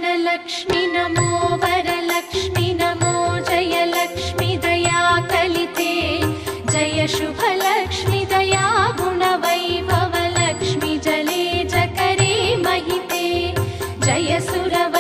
धनलक्ष्मि नमो वरलक्ष्मि नमो जयलक्ष्मि दया कलिते जय शुभलक्ष्मि दया गुणवैभवलक्ष्मि जले जकरे महिते जय सुरव